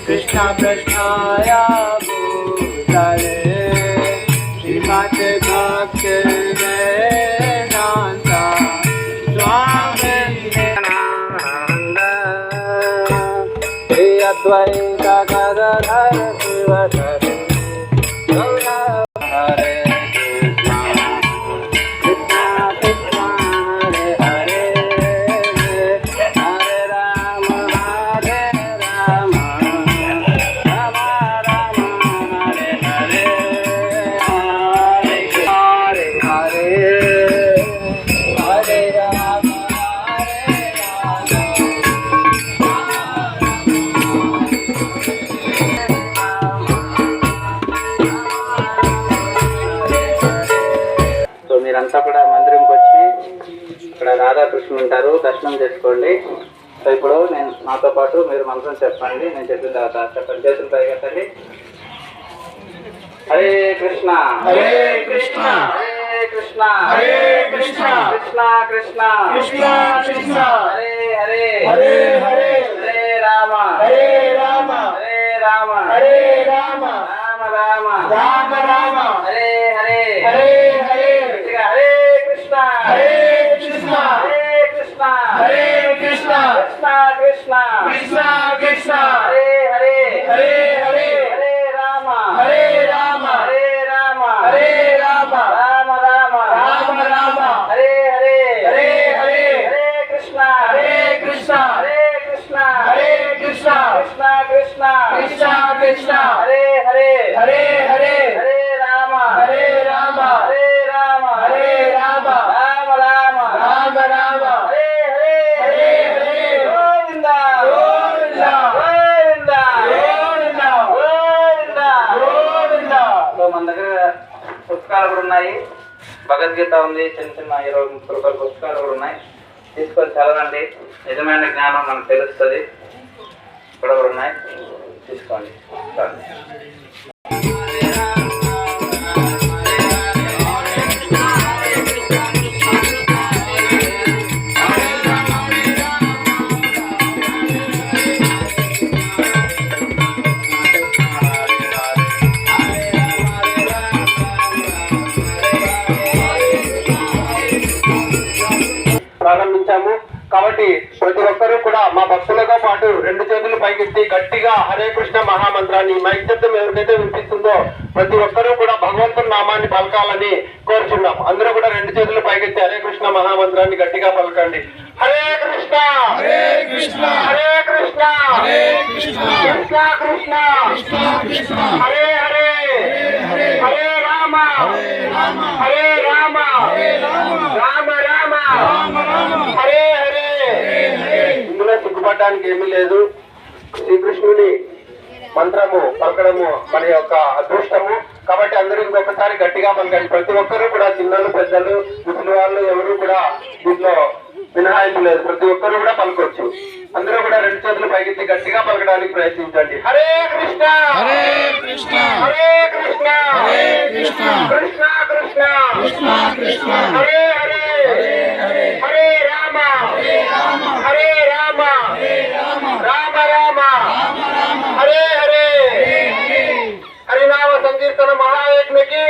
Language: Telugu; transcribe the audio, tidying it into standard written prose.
कृष्ण कृष्णाय भूतले श्रीमते भक्ति वेदांत स्वामी नित्यानंद श्री अद्वैत गदाधर शिवसरि हरे మీరంతా కూడా మందిరంకి వచ్చి ఇక్కడ రాధాకృష్ణులు ఉంటారు, దర్శనం చేసుకోండి. సో ఇప్పుడు నేను నాతో పాటు మీరు మంత్రం చెప్పండి, నేను చెప్పిన తర్వాత చెప్పండి. చేతులు పైకెత్తండి. హరే కృష్ణ హరే కృష్ణ హరే కృష్ణ హరే కృష్ణ కృష్ణ కృష్ణ కృష్ణ కృష్ణ హరే హరే హరే హరే హరే రామ హరే రామ హరే రామ హరే రామ రామ రామ రామ రామ హరే హరే హరే హరే హరే కృష్ణ హరే కృష్ణ హరే కృష్ణ హరే కృష్ణ కృష్ణ కృష్ణ కృష్ణ కృష్ణ హరే హరే హరే హరే హరే రామ హరే రామ హరే రామ హరే రామ రామ రామ రామ రామ హరే హరే హరే హరే హరే కృష్ణ హరే కృష్ణ హరే కృష్ణ హరే కృష్ణ కృష్ణ కృష్ణ కృష్ణ కృష్ణ హరే హరే హరే హరే హరే రామ హరే రామ హరే రామ హరే రామ రామ రామ రామ రామ హరే హరే హరే హరే గోవింద గోవింద గోవింద గోవింద గోవింద గోవింద. మన దగ్గర పుస్తకాలు కూడా ఉన్నాయి, భగవద్గీత ఉంది, చిన్న చిన్న 20-30 రూపాయల పుస్తకాలు కూడా ఉన్నాయి. తీసుకొని చదవండి, నిజమైన జ్ఞానం మనకు తెలుస్తుంది. ఇక్కడ కూడా ఉన్నాయి, తీసుకోండి. ప్రారంభించాము కాబట్టి ప్రతి ఒక్కరూ కూడా మా భక్తులతో పాటు 2 చేతులు పైకెత్తి గట్టిగా హరే కృష్ణ మహామంత్రాన్ని మైక్ శబ్దం ఎవరికైతే వినిపిస్తుందో ప్రతి ఒక్కరూ కూడా భగవంతుని నామాన్ని పలకాలని కోరుచున్నాం. అందరూ కూడా 2 చేతులు పైకెత్తి హరే కృష్ణ మహామంత్రాన్ని గట్టిగా పలకండి. హరే కృష్ణ హరే కృష్ణ హరే కృష్ణ హరే కృష్ణ కృష్ణ కృష్ణ కృష్ణ కృష్ణ హరే హరే హరే రామ హరే రామ రామ రామ హరే హరే. ఇందులో సిగ్గుపడడానికి ఏమీ లేదు. శ్రీకృష్ణుని మంత్రము పలకడము మన యొక్క అదృష్టము. కాబట్టి అందరూ ఇంకొకసారి గట్టిగా పలకండి. ప్రతి ఒక్కరూ కూడా చిన్నలు పెద్దలు ముసలి వాళ్ళు ఎవరు కూడా దీంట్లో మినహాయింపు లేదు, ప్రతి ఒక్కరు కూడా పలకొచ్చు. అందరూ కూడా 2 చేతులు పైకెత్తి గట్టిగా పలకడానికి ప్రయత్నించండి. హరే కృష్ణ హరే కృష్ణ హరే కృష్ణ హరే కృష్ణ కృష్ణ కృష్ణ కృష్ణ కృష్ణ హరే హరే హరే హరే రామ హరే రామ రామ రామ హరే హరే. హరినామ సంకీర్తన మహాయజ్ఞకి